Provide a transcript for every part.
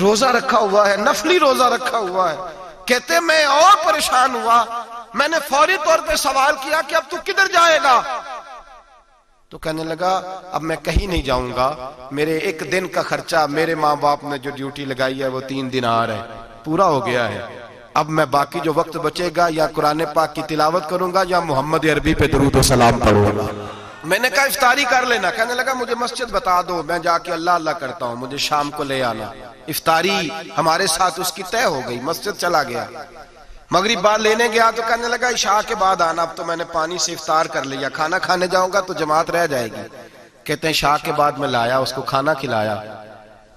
روزہ رکھا ہوا ہے، نفلی روزہ رکھا ہوا ہے. کہتے ہیں میں اور پریشان ہوا، میں نے فوری طور پہ سوال کیا کہ اب تو کدھر جائے گا؟ تو کہنے لگا اب میں کہیں نہیں جاؤں گا، میرے ایک دن کا خرچہ میرے ماں باپ نے جو ڈیوٹی لگائی ہے وہ 3 دینار ہے، پورا ہو گیا ہے. اب میں باقی جو وقت بچے گا یا قرآن پاک کی تلاوت کروں گا یا محمد عربی پہ درود و سلام پڑھوں گا. میں نے کہا افطاری کر لینا. کہنے لگا مجھے مسجد بتا دو، میں جا کے اللہ اللہ کرتا ہوں، مجھے شام کو لے آنا. افطاری ہمارے ساتھ اس کی طے ہو گئی، مسجد چلا گیا. مغرب بعد لینے گیا تو کہنے لگا عشاء کے بعد آنا، اب تو میں نے پانی سے افطار کر لیا، کھانا کھانے جاؤں گا تو جماعت رہ جائے گی. کہتے ہیں عشاء کے بعد میں لایا، اس کو کھانا کھلایا.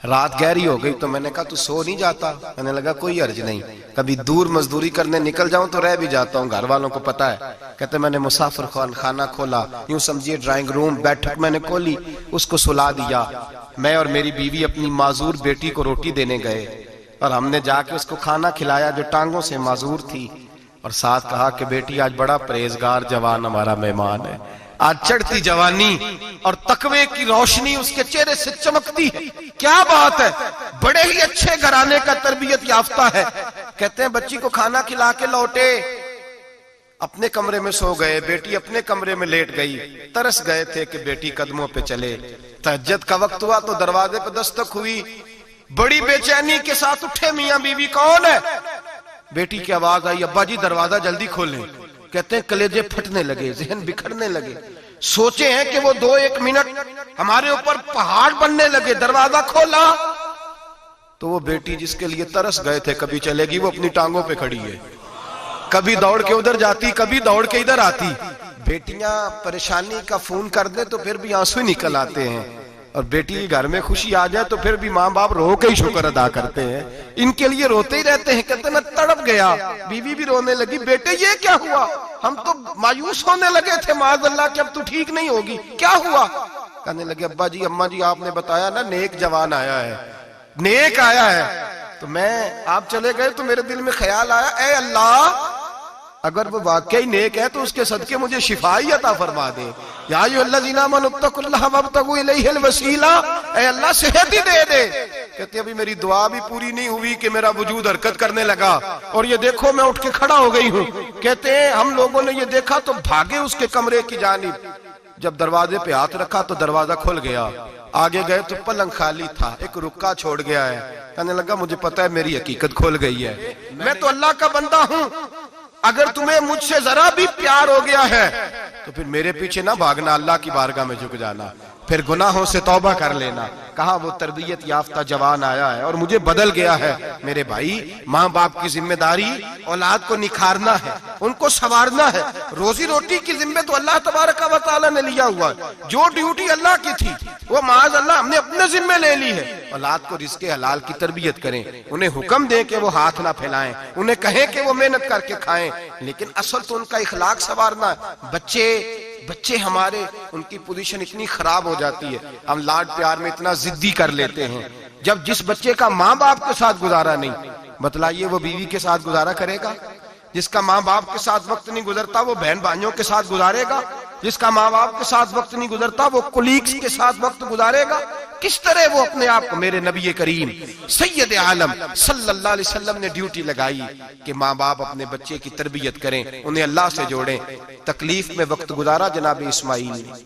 رات گہری ہو گئی تو میں نے کہا تو سو نہیں جاتا؟ میں نے لگا کوئی عرض نہیں، کبھی دور مزدوری کرنے نکل جاؤں تو رہ بھی جاتا ہوں، گھر والوں کو پتا ہے. کہتے میں نے مسافر خانہ کھولا، یوں سمجھیے ڈرائنگ روم بیٹھک میں نے کھولی، اس کو سلا دیا. میں اور میری بیوی اپنی معذور بیٹی کو روٹی دینے گئے اور ہم نے جا کے اس کو کھانا کھلایا جو ٹانگوں سے معذور تھی، اور ساتھ کہا کہ بیٹی آج بڑا پرہیزگار جوان ہمارا مہمان ہے. آج چڑھتی جوانی اور تقوی کی روشنی اس کے چہرے سے چمکتی ہے. کیا بات ہے، بڑے ہی اچھے گھرانے کا تربیت یافتہ ہے. کہتے ہیں بچی کو کھانا کھلا کے لوٹے، اپنے کمرے میں سو گئے، بیٹی اپنے کمرے میں لیٹ گئی. ترس گئے تھے کہ بیٹی قدموں پہ چلے. تہجد کا وقت ہوا تو دروازے پہ دستک ہوئی. بڑی بے چینی کے ساتھ اٹھے میاں بیوی، کون ہے؟ بیٹی کی آواز آئی ابا جی دروازہ جلدی کھولیں. کہتے ہیں کلیجے پھٹنے لگے، ذہن بکھرنے لگے. سوچے ہیں کہ وہ 2-1 منٹ ہمارے اوپر پہاڑ بننے لگے. دروازہ کھولا تو وہ بیٹی جس کے لیے ترس گئے تھے کبھی چلے گی، وہ اپنی ٹانگوں پہ کھڑی ہے. کبھی دوڑ کے ادھر جاتی، کبھی دوڑ کے ادھر آتی. بیٹیاں پریشانی کا فون کر دیں تو پھر بھی آنسو نکل آتے ہیں، اور بیٹی گھر میں خوشی آ جائے تو پھر بھی ماں باپ رو کے ہی شکر ادا کرتے ہیں. ان کے لیے روتے ہی رہتے ہیں. کہتے ہیں میں تڑپ گیا. بیوی بھی رونے لگی، بیٹے یہ کیا ہوا؟ ہم تو مایوس ہونے لگے تھے معاذ اللہ کہ اب تو ٹھیک نہیں ہوگی، کیا ہوا؟ کہنے لگے ابا جی اماں جی آپ نے بتایا نا نیک جوان آیا ہے، نیک آیا ہے، تو میں آپ چلے گئے تو میرے دل میں خیال آیا اے اللہ اگر وہ واقعی نیک ہے تو اس کے صدقے مجھے شفائی عطا فرما دے. یا ایھا الذین آمنوا اتقوا اللہ وابتغوا الیہ الوسیلہ، اے اللہ صحت ہی دے دے. کہتے ابھی میری دعا بھی پوری نہیں ہوئی کہ میرا وجود حرکت کرنے لگا، اور یہ دیکھو میں اٹھ کے کھڑا ہو گئی ہوں. کہتے ہیں ہم لوگوں نے یہ دیکھا تو بھاگے اس کے کمرے کی جانب. جب دروازے پہ ہاتھ رکھا تو دروازہ کھل گیا. آگے گئے تو پلنگ خالی تھا، ایک رکا چھوڑ گیا ہے. کہنے لگا مجھے پتا ہے میری حقیقت کھل گئی ہے، میں تو اللہ کا بندہ ہوں. اگر تمہیں مجھ سے ذرا بھی پیار ہو گیا ہے تو پھر میرے پیچھے نہ بھاگنا، اللہ کی بارگاہ میں جھک جانا، پھر گناہوں سے توبہ کر لینا. کہا وہ تربیت یافتہ جوان آیا ہے اور مجھے بدل گیا ہے. میرے بھائی ماں باپ کی ذمہ داری اولاد کو نکھارنا ہے، ان کو سنوارنا ہے. روزی روٹی کی ذمہ تو اللہ تبارک و تعالیٰ نے لیا ہوا ہے. جو ڈیوٹی اللہ کی تھی وہ معاذ اللہ ہم نے اپنے ذمہ لے لی ہے. اولاد کو رزق حلال کی تربیت کریں، انہیں حکم دیں کہ وہ ہاتھ نہ پھیلائیں، انہیں کہیں کہ وہ محنت کر کے کھائیں، لیکن اصل تو ان کا اخلاق سنوارنا ہے. بچے ہمارے ان کی پوزیشن اتنی خراب ہو جاتی ہے، ہم لاڈ پیار میں اتنا ضدی کر لیتے ہیں. جب جس بچے کا ماں باپ کے ساتھ گزارا نہیں، بتلائیے وہ بیوی کے ساتھ گزارا کرے گا؟ جس کا ماں باپ کے ساتھ وقت نہیں گزرتا وہ بہن بھائیوں کے ساتھ گزارے گا؟ جس کا ماں باپ کے ساتھ وقت نہیں گزرتا وہ کولیگز کے ساتھ وقت گزارے گا؟ کس طرح وہ اپنے آپ کو، میرے نبی کریم سید عالم صلی اللہ علیہ وسلم نے ڈیوٹی لگائی کہ ماں باپ اپنے بچے کی تربیت کریں، انہیں اللہ سے جوڑیں. تکلیف میں وقت گزارا جناب اسماعیل نے.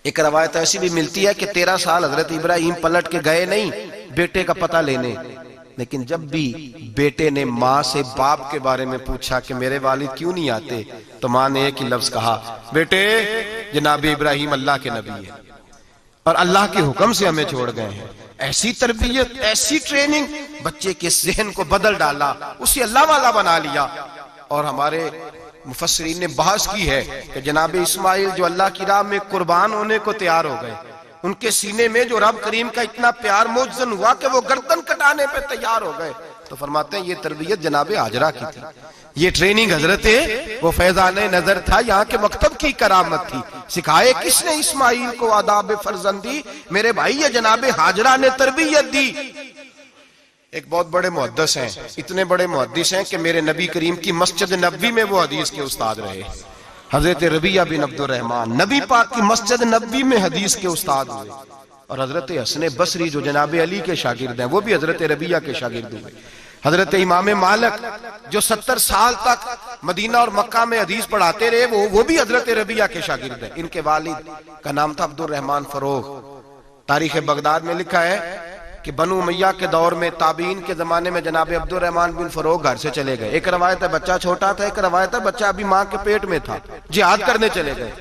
ایک روایت ایسی بھی ملتی ہے کہ 13 سال حضرت ابراہیم پلٹ کے گئے نہیں بیٹے کا پتہ لینے، لیکن جب بھی بیٹے نے ماں سے باپ کے بارے میں پوچھا کہ میرے والد کیوں نہیں آتے تو ماں نے ایک ہی لفظ کہا، بیٹے جناب ابراہیم اللہ کے نبی ہے اور اللہ کے حکم سے ہمیں چھوڑ گئے ہیں. ایسی تربیت، ایسی ٹریننگ بچے کے ذہن کو بدل ڈالا، اسے اللہ والا بنا لیا. اور ہمارے مفسرین نے بحث کی ہے کہ جناب اسماعیل جو اللہ کی راہ میں قربان ہونے کو تیار ہو گئے، ان کے سینے میں جو رب کریم کا اتنا پیار موجزن ہوا کہ وہ گردن کٹانے پہ تیار ہو گئے. تو فرماتے ہیں یہ تربیت جناب ہاجرہ کی تھی، یہ ٹریننگ حضرت وہ فیضان نظر تھا، یہاں کے مکتب کی کرامت تھی. سکھائے کس نے اسماعیل کو آداب فرزندی؟ میرے بھائی یہ جناب ہاجرہ نے تربیت دی. ایک بہت بڑے محدث ہیں، اتنے بڑے محدث ہیں کہ میرے نبی کریم کی مسجد نبوی میں وہ حدیث کے استاد رہے. حضرت ربیعہ بن عبد الرحمن نبی پاک کی مسجد نبوی میں حدیث کے استاد ہوئے اور حضرت حسن بصری جو جناب علی کے شاگرد ہیں وہ بھی حضرت ربیعہ کے شاگرد ہوئے. حضرت امام مالک جو 70 سال تک مدینہ اور مکہ میں حدیث پڑھاتے رہے وہ بھی حضرت ربیعہ کے شاگرد ہیں. ان کے والد کا نام تھا عبد الرحمن فروغ. تاریخ بغداد میں لکھا ہے کہ بنو امیہ کے دور میں تابعین کے زمانے میں جناب عبد الرحمن بن فروغ گھر سے چلے گئے. ایک روایت ہے بچہ چھوٹا تھا, ایک روایت ہے بچہ ابھی ماں کے پیٹ میں تھا, جہاد کرنے چلے گئے.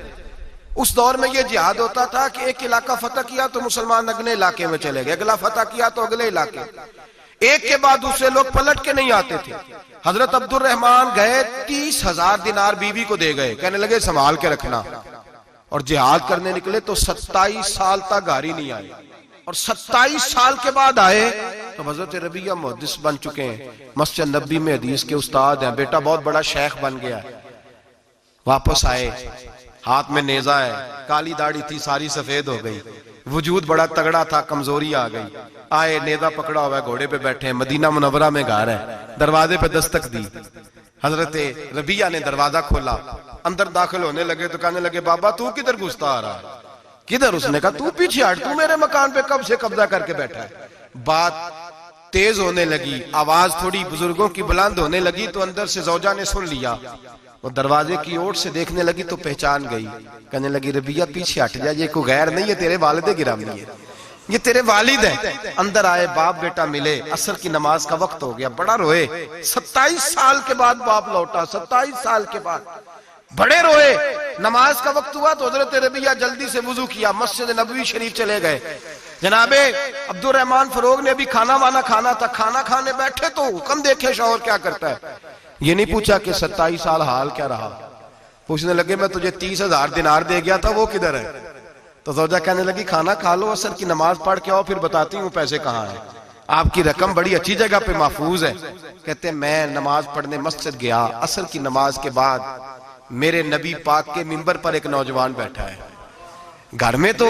اس دور میں یہ جہاد ہوتا تھا کہ ایک علاقہ فتح کیا تو مسلمان اگلے علاقے میں چلے گئے, اگلا فتح کیا تو اگلے علاقے, ایک کے بعد دوسرے لوگ پلٹ کے نہیں آتے تھے. حضرت عبد الرحمن گئے 30,000 دینار بیوی کو دے گئے, کہنے لگے سنبھال کے رکھنا, اور جہاد کرنے نکلے تو 27 سال تک گھر ہی نہیں آئے, اور 27 سال کے بعد آئے تو حضرت ربیعہ محدث بن چکے ہیں, مسجد نبی میں حدیث کے استاد ہیں, بیٹا بہت بڑا شیخ بن گیا. واپس آئے, ہاتھ میں نیزہ ہے, کالی داڑھی تھی ساری سفید ہو گئی, وجود بڑا تگڑا تھا, کمزوری آ گئی. آئے, نیزہ پکڑا ہوا ہے, گھوڑے پہ بیٹھے ہیں, مدینہ منورہ میں گھر ہے, دروازے پہ دستک دی. حضرت ربیعہ نے دروازہ کھولا, اندر داخل ہونے لگے تو کہنے لگے بابا تو کدھر گھستا آ رہا ہے؟ کدھر؟ اس نے کہا تو پیچھے ہٹ, تو میرے مکان پہ کب سے قبضہ کر کے بیٹھا ہے. بات تیز ہونے لگی, آواز تھوڑی بزرگوں کی بلند ہونے لگی تو اندر سے زوجہ نے سن لیا. وہ دروازے کی اوٹ سے دیکھنے لگی تو پہچان گئی, کہنے لگی ربیعہ پیچھے ہٹ جا, یہ کوئی غیر نہیں, یہ تیرے والد گرامی ہے, یہ تیرے والد ہیں. اندر آئے, باپ بیٹا ملے, عصر کی نماز کا وقت ہو گیا, بڑا روئے. 27 سال کے بعد باپ لوٹا, 27 سال کے بعد بڑے روئے. نماز کا وقت ہوا تو حضرت ربیعہ جلدی سے وضو کیا, مسجد نبوی شریف چلے گئے. جناب عبد الرحمن فروغ نے بھی کھانا وانا کھانا تھا, کھانا کھانے بیٹھے تو حکم دیکھے شوہر کیا کرتا ہے. یہ نہیں پوچھا کہ 27 سال حال کیا رہا, پوچھنے لگے میں تجھے 30,000 دینار دے گیا تھا, وہ کدھر ہے؟ تو زوجہ کہنے لگی کھانا کھا لو, عصر کی نماز پڑھ کے آؤ, پھر بتاتی ہوں پیسے کہاں ہیں, آپ کی رقم بڑی اچھی جگہ پہ محفوظ ہے. کہتے ہیں میں نماز پڑھنے مسجد گیا, عصر کی نماز کے بعد میرے نبی پاک کے منبر پر ایک نوجوان بیٹھا ہے. گھر میں تو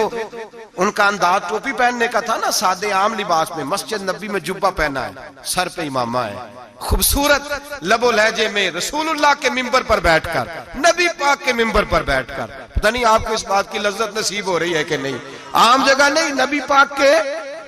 ان کا انداز ٹوپی پہننے کا تھا نا, سادے عام لباس میں, مسجد نبی میں جبہ پہنا ہے, سر پہ امامہ ہے, خوبصورت لب و لہجے میں رسول اللہ کے منبر پر بیٹھ کر, نبی پاک کے منبر پر بیٹھ کر, پتہ نہیں آپ کو اس بات کی لذت نصیب ہو رہی ہے کہ نہیں, عام جگہ نہیں, نبی پاک کے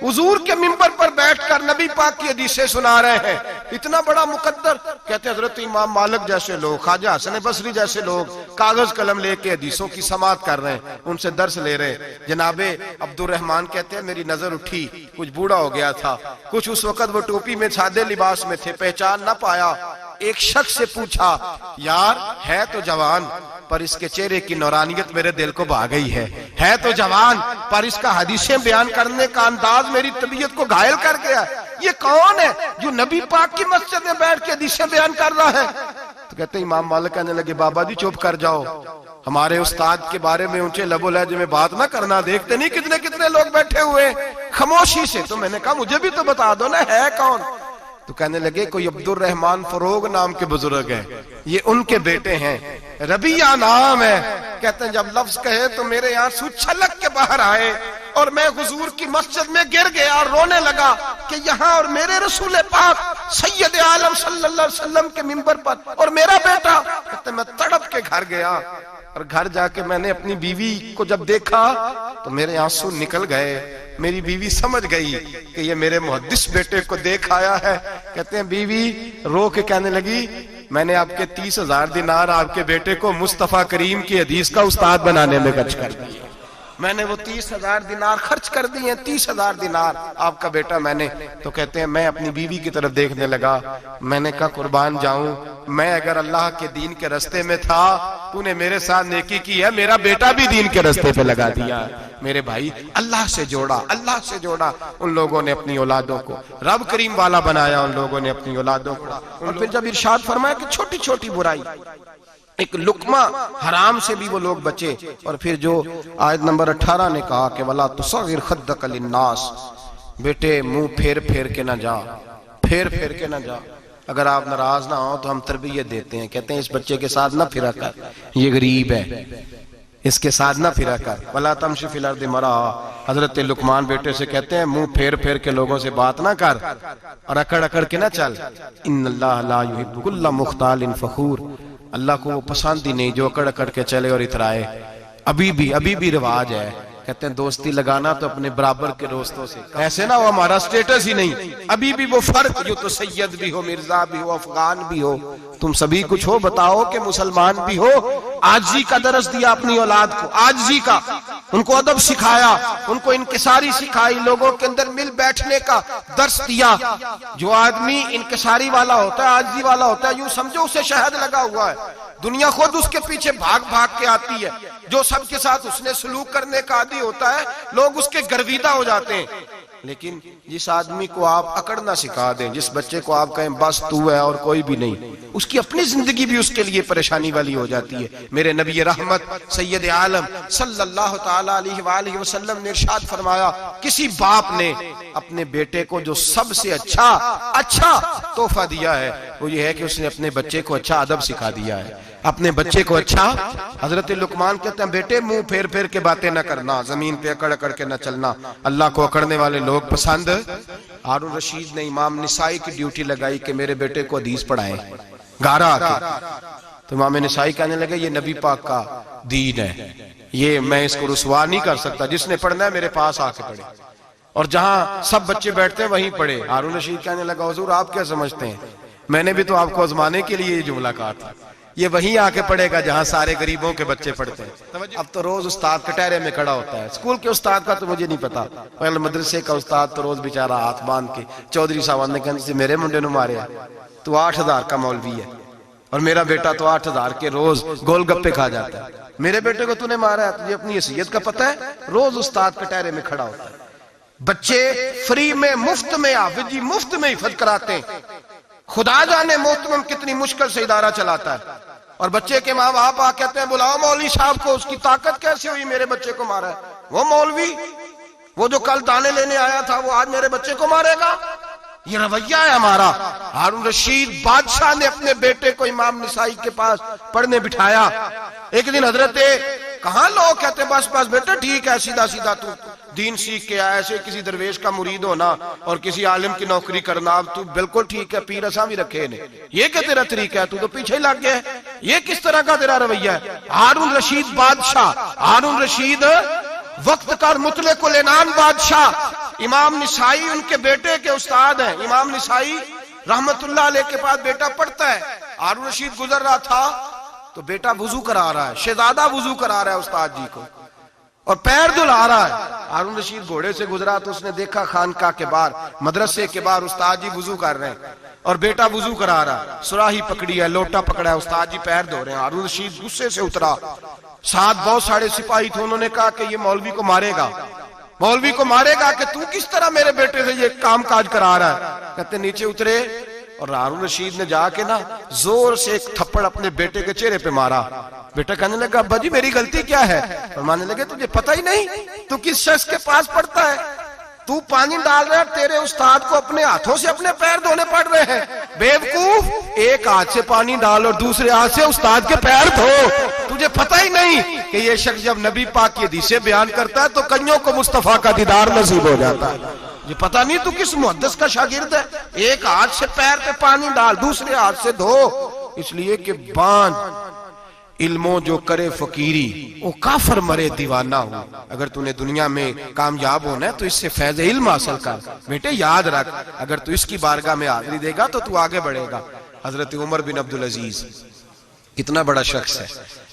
حضور کے منبر پر بیٹھ کر نبی پاک کی حدیثیں سنا رہے ہیں. اتنا بڑا مقدر. کہتے حضرت امام مالک جیسے لوگ, خواجہ حسن بصری جیسے لوگ کاغذ قلم لے کے حدیثوں کی سماعت کر رہے ہیں, ان سے درس لے رہے ہیں. جناب عبد الرحمن کہتے ہیں میری نظر اٹھی, کچھ بوڑھا ہو گیا تھا, کچھ اس وقت وہ ٹوپی میں سادے لباس میں تھے, پہچان نہ پایا. ایک شخص سے پوچھا یار ہے تو جوان پر اس کے چہرے کی نورانیت میرے دل کو بھا گئی ہے تو جوان پر اس کا حدیثیں بیان کرنے کا انداز میری طبیعت کو گھائل کر گیا. یہ کون ہے جو نبی پاک کی مسجد میں بیٹھ کے حدیثیں بیان کر رہا ہے؟ تو کہتے ہیں امام مالک کہنے لگے بابا جی چپ کر جاؤ, ہمارے استاد کے بارے میں اونچے لب و لہجے میں بات نہ کرنا, دیکھتے نہیں کتنے کتنے لوگ بیٹھے ہوئے خاموشی سے. تو میں نے کہا مجھے بھی تو بتا دو نا ہے کون. تو کہنے لگے کوئی عبد الرحمن فروغ نام کے بزرگ ہیں, یہ ان کے بیٹے ہیں, ربیعہ نام ہے. کہتے ہیں جب لفظ کہے تو میرے آنسو چھلک کے باہر آئے اور میں حضور کی مسجد میں گر گیا اور رونے لگا کہ یہاں اور میرے رسول پاک سید عالم صلی اللہ علیہ وسلم کے منبر پر اور میرا بیٹا. کہتے ہیں میں تڑپ کے گھر گیا اور گھر جا کے میں نے اپنی بیوی کو جب دیکھا تو میرے آنسو نکل گئے. میری بیوی سمجھ گئی کہ یہ میرے محدث بیٹے کو دیکھ آیا ہے. کہتے ہیں بیوی رو کے کہنے لگی میں نے آپ کے 30,000 دینار آپ کے بیٹے کو مصطفیٰ کریم کی حدیث کا استاد بنانے میں خرچ کر دیے. میں نے وہ 30,000 دینار خرچ کر دیے, 30,000 دینار آپ کا بیٹا میں نے. تو کہتے ہیں میں اپنی بیوی کی طرف دیکھنے لگا, میں نے کہا قربان جاؤں, میں اگر اللہ کے دین کے رستے میں تھا تو نے میرے ساتھ نیکی کی ہے, میرا بیٹا بھی دین کے رستے پہ لگا دیا. میرے بھائی اللہ سے جوڑا, اللہ سے جوڑا. ان لوگوں نے اپنی اولادوں کو رب کریم والا بنایا, ان لوگوں نے اپنی اولادوں کو. اور پھر جب ارشاد فرمایا کہ چھوٹی چھوٹی برائی, ایک لقمہ حرام سے بھی وہ لوگ بچے. اور پھر جو آیت نمبر 18 نے کہا کہ وَلَا تُصَغِّرْ خَدَّكَ لِلنَّاسِ, بیٹے منہ پھیر پھیر کے نہ جا, پھیر پھیر کے نہ جا. اگر آپ ناراض نہ ہوں تو ہم تربیت دیتے ہیں, کہتے ہیں اس بچے کے ساتھ نہ پھرا کر, یہ غریب ہے, اس کے ساتھ نہ پھرا کر. وَلَا تَمْشِ فِي الْأَرْضِ مَرَحًا, حضرت لقمان بیٹے سے کہتے ہیں منہ پھیر پھیر کے لوگوں سے بات نہ کر اور اکڑ اکڑ کے نہ چل. إِنَّ اللَّهَ لَا يُحِبُّ كُلَّ مُخْتَالٍ فَخُورٍ, اللہ کو وہ پسند ہی نہیں جو اکڑ اکڑ کے چلے اور اترائے. ابھی بھی رواج ہے کہتے ہیں دوستی لگانا تو اپنے برابر کے دوستوں سے، ایسے نہ وہ ہمارا سٹیٹس ہی نہیں، ابھی بھی وہ فرق، جو تو سید بھی ہو، مرزا بھی ہو، افغان بھی ہو، تم سبھی کچھ ہو، بتاؤ کہ مسلمان بھی ہو۔ عاجزی کا درس دیا اپنی اولاد کو، عاجزی کا، ان کو ادب سکھایا، ان کو انکساری سکھائی، لوگوں کے اندر مل بیٹھنے کا درس دیا۔ جو آدمی انکساری والا ہوتا ہے، عاجزی والا ہوتا ہے، یوں سمجھو اسے شہد لگا ہوا ہے، دنیا خود اس کے پیچھے بھاگ بھاگ کے آتی ہے۔ جو سب کے ساتھ اس نے سلوک کرنے کا عادی ہوتا ہے، لوگ اس کے گرویدہ ہو جاتے ہیں۔ لیکن جس آدمی کو آپ اکڑنا سکھا دیں، جس بچے کو آپ کہیں بس تو ہے اور کوئی بھی نہیں، اس کی اپنی زندگی بھی اس کے لیے پریشانی والی ہو جاتی ہے۔ میرے نبی رحمت سید عالم صلی اللہ تعالی علیہ وآلہ وسلم نے ارشاد فرمایا، کسی باپ نے اپنے بیٹے کو جو سب سے اچھا تحفہ دیا ہے وہ یہ ہے کہ اس نے اپنے بچے کو اچھا ادب سکھا دیا ہے، اپنے بچے کو اچھا۔ حضرت لقمان کہتے ہیں بیٹے منہ پھیر پھیر کے باتیں نہ کرنا، زمین پہ اکڑ اکڑ کے نہ چلنا، اللہ کو اکڑنے والے لوگ پسند۔ ہارون رشید نے امام نسائی کی ڈیوٹی لگائی کہ میرے بیٹے کو حدیث پڑھائیں گارا آ کے، تو امام نسائی کہنے لگے یہ نبی پاک کا دین ہے، یہ میں اس کو رسوا نہیں کر سکتا، جس نے پڑھنا ہے میرے پاس آ کے پڑھے، اور جہاں سب بچے بیٹھتے ہیں وہیں پڑھے۔ ہارون رشید کہنے لگا حضور آپ کیا سمجھتے ہیں، میں نے بھی تو آپ کو آزمانے کے لیے یہ جملہ کہا تھا، یہ وہیں آ کے پڑھے گا جہاں سارے غریبوں کے بچے پڑھتے ہیں۔ اب تو روز استاد کٹہرے میں کھڑا ہوتا ہے، اسکول کے استاد کا تو مجھے نہیں پتا، پہلے مدرسے کا استاد تو روز بیچارہ ہاتھ باندھ کے چودھری صاحب نے کہا میرے منڈے نو مارے تو 8,000 کا مولوی ہے، اور میرا بیٹا تو 8,000 کے روز گول گپے کھا جاتا ہے، میرے بیٹے کو تو نے مارا ہے، تجھے اپنی حیثیت کا پتہ ہے؟ روز استاد کٹہرے میں کھڑا ہوتا ہے۔ بچے فری میں، مفت میں، حافظ جی مفت میں حفظ کراتے ہیں، خدا جانے محترم کتنی مشکل سے ادارہ چلاتا ہے، اور بچے کے ماں باپ آ کہتے ہیں بلاؤ مولوی صاحب کو، اس کی طاقت کیسے ہوئی میرے بچے کو مارا ہے؟ وہ مولوی وہ جو کل دانے لینے آیا تھا وہ آج میرے بچے کو مارے گا؟ یہ رویہ ہے ہمارا۔ ہارون رشید بادشاہ نے اپنے بیٹے کو امام نسائی کے پاس پڑھنے بٹھایا۔ ایک دن حضرت کہاں لوگ کہتے بس بس بیٹا ٹھیک ہے، سیدھا سیدھا تو دین سیکھ کے آیا، ایسے کسی درویش کا مرید ہونا اور کسی عالم کی نوکری کرنا، اب تو بالکل ٹھیک ہے، پیر اساں بھی رکھے نے، یہ کہ تیرا طریقہ ہے، تو تو پیچھے لگ گیا ہے، یہ کس طرح کا تیرا رویہ ہے؟ ہارون رشید بادشاہ، ہارون رشید وقت کا مطلق العنان بادشاہ، امام نسائی ان کے بیٹے کے استاد ہیں، امام نسائی رحمت اللہ علیہ کے پاس بیٹا پڑھتا ہے، ہارون رشید گزر رہا تھا تو بیٹا وضو کرا رہا ہے، شہزادہ وضو کرا رہا ہے استاد جی کو، اور پیر دھلا رہا ہے۔ ہارون رشید گھوڑے سے گزرا تو اس نے دیکھا خانقاہ کے باہر، مدرسے کے باہر استاد جی وضو کر رہے ہیں اور بیٹا وضو کرا رہا ہے، سراہی پکڑی ہے، لوٹا پکڑا ہے، استاد جی پیر دھو رہے ہیں۔ ہارون رشید غصے سے اترا، ساتھ بہت سارے سپاہی تھے، انہوں نے کہا کہ یہ مولوی کو مارے گا، مولوی کو مارے گا کہ تو کس طرح میرے بیٹے سے یہ کام کاج کرا رہا ہے؟ کہتے نیچے اترے اور ہارون رشید نے جا کے نا زور سے ایک تھپڑ اپنے بیٹے کے چہرے پہ مارا۔ بیٹا کہنے لگا ابا جی میری غلطی کیا ہے؟ فرمانے لگے تجھے پتہ ہی نہیں تو کس شخص کے پاس پڑھتا ہے؟ تو پانی ڈال رہا ہے، تیرے استاد کو اپنے ہاتھوں سے اپنے پیر دھونے پڑ رہے ہیں، بیوقوف، ایک ہاتھ سے پانی ڈال اور دوسرے ہاتھ سے استاد کے پیر دھو، تجھے پتہ ہی نہیں کہ یہ شخص جب نبی پاک کی حدیثیں بیان کرتا ہے تو کئیوں کو مصطفیٰ کا دیدار نصیب ہو جاتا ہے۔ یہ پتہ نہیں تو کس محدث کا شاگرد ہے، ایک ہاتھ سے پیر پہ پانی ڈال، دوسرے ہاتھ سے دھو، اس لیے کہ بان علموں جو کرے فقیری وہ کافر مرے دیوانہ ہو۔ اگر تو نے دنیا میں کامیاب ہونا ہے تو اس سے فیض علم حاصل کر، بیٹے یاد رکھ، اگر تو اس کی بارگاہ میں حاضری دے گا تو تو آگے بڑھے گا۔ حضرت عمر بن عبدالعزیز کتنا بڑا شخص ہے،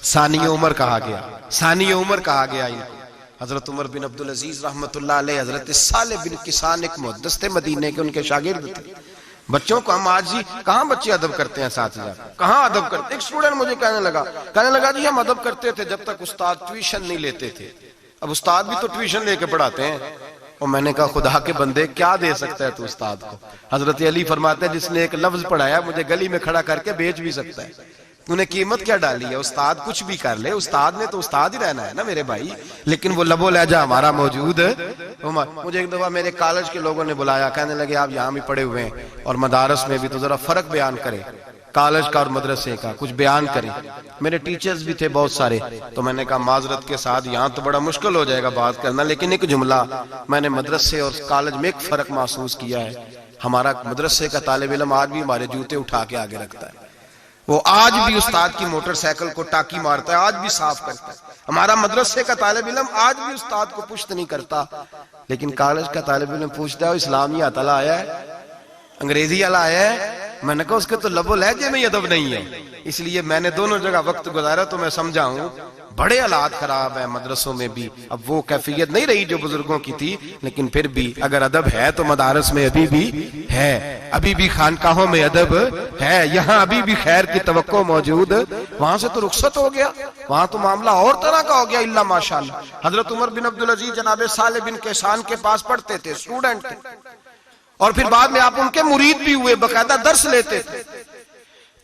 ثانی عمر کہا گیا، ثانی عمر کہا گیا ان کو۔ حضرت عمر بن عبدالعزیز رحمت اللہ علیہ، حضرت صالح بن کسان ایک محدث تھے مدینے کے، ان کے شاگرد تھے۔ بچوں کو ہم آج جی کہاں بچے ادب کرتے ہیں اساتذہ، کہاں ادب کرتے؟ ایک اسٹوڈنٹ مجھے کہنے لگا جی ہم ادب کرتے تھے جب تک استاد ٹیوشن نہیں لیتے تھے، اب استاد بھی تو ٹیوشن لے کے پڑھاتے ہیں۔ اور میں نے کہا خدا کے بندے کیا دے سکتا ہے تو استاد کو؟ حضرت علی فرماتے ہیں جس نے ایک لفظ پڑھایا مجھے گلی میں کھڑا کر کے بیچ بھی سکتا ہے، تو نے قیمت کیا ڈالی ہے؟ استاد کچھ بھی کر لے، استاد نے تو استاد ہی رہنا ہے نا میرے بھائی، لیکن وہ لب و لہجہ ہمارا موجود ہے۔ مجھے ایک دفعہ میرے کالج کے لوگوں نے بلایا، کہنے لگے آپ یہاں بھی پڑھے ہوئے ہیں اور مدارس میں بھی، تو ذرا فرق بیان کریں کالج کا اور مدرسے کا، کچھ بیان کریں۔ میرے ٹیچرز بھی تھے بہت سارے، تو میں نے کہا معذرت کے ساتھ یہاں تو بڑا مشکل ہو جائے گا بات کرنا، لیکن ایک جملہ میں نے مدرسے اور کالج میں ایک فرق محسوس کیا ہے۔ ہمارا مدرسے کا طالب علم آج بھی ہمارے جوتے اٹھا کے آگے رکھتا ہے، وہ آج بھی استاد کی موٹر سائیکل کو ٹاکی مارتا ہے، آج بھی صاف کرتا ہے۔ ہمارا مدرسے کا طالب علم آج بھی استاد کو پشت نہیں کرتا، لیکن کالج کا طالب علم پوچھتا ہے اسلامی عطلا آیا ہے، انگریزی والا آیا ہے؟ میں نے کہا اس کے تو لب و لہجے میں ادب نہیں ہے۔ اس لیے میں نے دونوں جگہ وقت گزارا تو میں سمجھا ہوں بڑے حالات خراب ہیں مدرسوں میں بھی۔ اب وہ کیفیت نہیں رہی جو بزرگوں کی تھی، لیکن پھر بھی اگر ادب ہے تو مدارس میں ابھی بھی ہے، ابھی بھی خانقاہوں میں ادب ہے، یہاں ابھی بھی خیر کی توقع موجود۔ وہاں سے تو رخصت ہو گیا، وہاں تو معاملہ اور طرح کا ہو گیا الا ماشاءاللہ۔ حضرت عمر بن عبدالعزیز جناب صالح بن کیسان کے پاس پڑھتے تھے، اسٹوڈنٹ تھے، اور پھر بعد میں آپ ان کے مرید بھی ہوئے، باقاعدہ درس لیتے تھے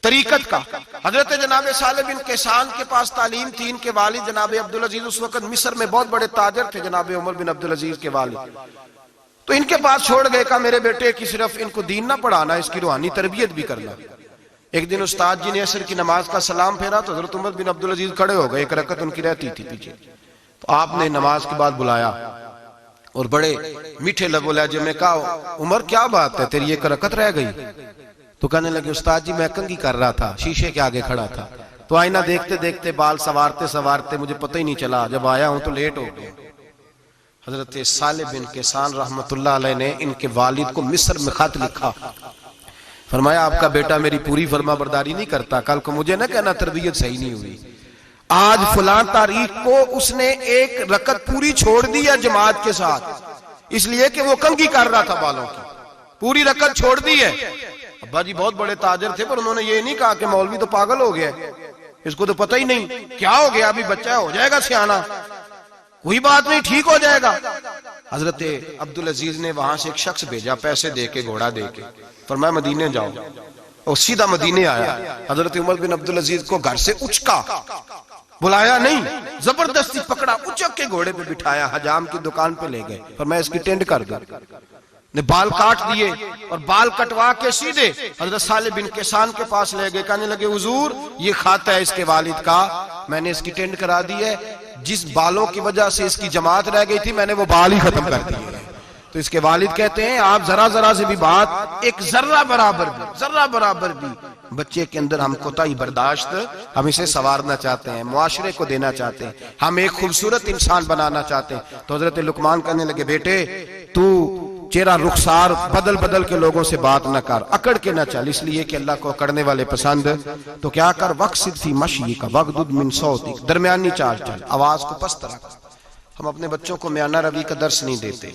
طریقت کا۔ حضرت جناب صالح بن کیسان کے پاس تعلیم تھی، ان کے والد جناب عبدالعزیز اس وقت مصر میں بہت بڑے تاجر تھے، جناب عمر بن عبدالعزیز کے والد، تو ان کے پاس چھوڑ گئے، کہا میرے بیٹے کی صرف ان کو دین نہ پڑھانا، اس کی روحانی تربیت بھی کرنا۔ ایک دن استاد جی نے عصر کی نماز کا سلام پھیرا تو حضرت عمر بن عبدالعزیز کھڑے ہو گئے، ایک رکعت ان کی رہتی تھی پیچھے، تو آپ نے نماز کے بعد بلایا اور بڑے میٹھے لب و لہجے میں کہا عمر کیا بات ہے تیری ایک رکعت رہ گئی؟ تو کہنے لگے استاد جی میں کنگھی کر رہا تھا، شیشے کے آگے کھڑا تھا، تو آئینہ دیکھتے دیکھتے بال سوارتے سوارتے مجھے پتہ ہی نہیں چلا، جب آیا ہوں تو لیٹ ہو گیا۔ حضرت صالح بن کیسان رحمت اللہ علیہ نے ان کے والد کو مصر میں خط لکھا، فرمایا آپ کا بیٹا میری پوری فرما برداری نہیں کرتا، کل کو مجھے نہ کہنا تربیت صحیح نہیں ہوئی۔ آج فلاں تاریخ کو اس نے ایک رکعت پوری چھوڑ دی ہے جماعت کے ساتھ، اس لیے کہ وہ کنگھی کر رہا تھا بالوں کی، پوری رکعت چھوڑ دی ہے۔ ابا جی بہت بڑے تاجر تھے، پر انہوں نے یہ نہیں کہا کہ مولوی تو پاگل ہو گیا، اس کو تو پتہ ہی نہیں کیا ہو گیا، ابھی بچہ ہو جائے گا سیانا، کوئی بات نہیں ٹھیک ہو جائے گا۔ حضرت عبدالعزیز نے وہاں سے ایک شخص بھیجا پیسے دے کے، گھوڑا دے کے، فرمایا مدینے جاؤ، اور سیدھا مدینے آیا۔ حضرت عمر بن عبدالعزیز کو گھر سے اچکا، بلایا نہیں، زبردستی پکڑا، اچک کے گھوڑے پہ بٹھایا، حجام کی دکان پہ لے گئے، فرمایا اس کی ٹینڈ کر دو، نے بال کاٹ دیے اور بال کٹوا کے سیدھے حضرت صالح بن کیسان کے پاس لے گئے، کہنے لگے حضور یہ کھاتا ہے اس کے والد کا، میں نے اس کی ٹینڈ کرا دی ہے، جس بالوں کی وجہ سے اس کی جماعت رہ گئی تھی میں نے وہ بال ہی ختم کر دیے۔ تو اس کے والد کہتے ہیں آپ ذرا ذرا سے بھی بات، ایک ذرہ برابر بھی بچے کے اندر ہم کوتاہی برداشت، ہم اسے سنوارنا چاہتے ہیں، معاشرے کو دینا چاہتے ہیں، ہم ایک خوبصورت انسان بنانا چاہتے ہیں۔ تو حضرت لقمان کہنے لگے بیٹے تو چہرہ رخسار بدل بدل کے لوگوں سے بات نہ کر، اکڑ کے نہ چل، اس لیے کہ اللہ کو اکڑنے والے پسند، تو کیا کر وقصد فی مشیک وغضض من صوتک، درمیانی چال چل، آواز کو پست رکھ۔ ہم اپنے بچوں کو میانہ روی کا درس نہیں دیتے،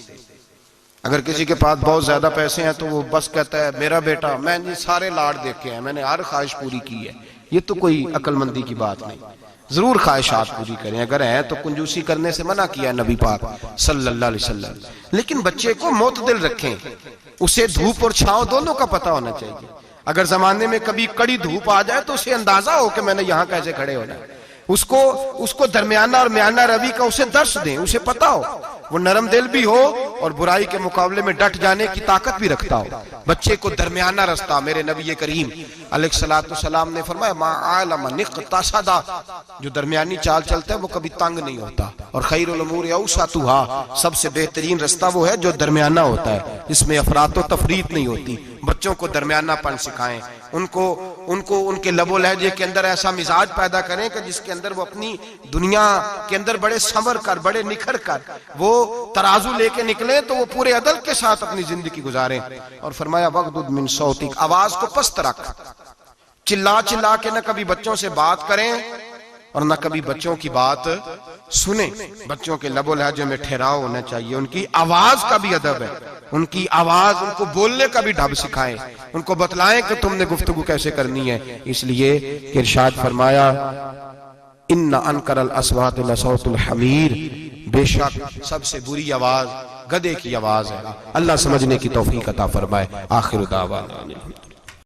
اگر کسی کے پاس بہت زیادہ پیسے ہیں تو وہ بس کہتا ہے میرا بیٹا، میں نے سارے لاڑ دیکھے ہیں، میں نے ہر خواہش پوری کی ہے، یہ تو کوئی عقل مندی کی بات نہیں۔ ضرور خواہشات پوری کریں، اگر ہیں تو کنجوسی کرنے سے منع کیا ہے نبی پاک صلی اللہ علیہ وسلم، لیکن بچے کو معتدل رکھیں، اسے دھوپ اور چھاؤں دونوں کا پتہ ہونا چاہیے۔ اگر زمانے میں کبھی کڑی دھوپ آ جائے تو اسے اندازہ ہو کہ میں نے یہاں کیسے کھڑے ہونا ہے، اس کو درمیانہ اور میانہ روی کا اسے درس دیں، اسے پتہ ہو، وہ نرم دل بھی ہو اور برائی کے مقابلے میں ڈٹ جانے کی طاقت بھی رکھتا ہو۔ بچے کو درمیانہ رستہ، میرے نبی کریم علیہ السلام نے فرمایا ما عالم نقتصد، جو درمیانی چال چلتا ہے وہ کبھی تنگ نہیں ہوتا، اور خیر الامور اوسطها، سب سے بہترین رستہ وہ ہے جو درمیانہ ہوتا ہے، جس میں افراط و تفریط نہیں ہوتی۔ بچوں کو درمیانہ پن سکھائیں، ان کے لب و لہجے کے اندر ایسا مزاج پیدا کریں کہ جس کے اندر وہ اپنی دنیا کے اندر بڑے سنور کر، بڑے نکھر کر وہ ترازو لے کے نکلیں تو وہ پورے عدل کے ساتھ اپنی زندگی گزاریں۔ اور فرمایا وغضض من صوتک، آواز کو پست رکھ، چلا چلا کے نہ کبھی بچوں سے بات کریں اور نہ کبھی بچوں کی بات سنیں۔ بچوں کے لب و لہجے میں ٹھہراؤ ہونا چاہیے، ان کی آواز کا بھی ادب ہے، ان کی آواز، ان کو بولنے کا بھی ڈھب سکھائیں، ان کو بتلائیں کہ تم نے گفتگو کیسے کرنی ہے۔ اس لیے کہ ارشاد فرمایا ان انکر الاصوات لصوت الحمیر، بے شک سب سے بری آواز گدھے کی آواز ہے۔ اللہ سمجھنے کی توفیق عطا فرمائے۔ آخر دعوانا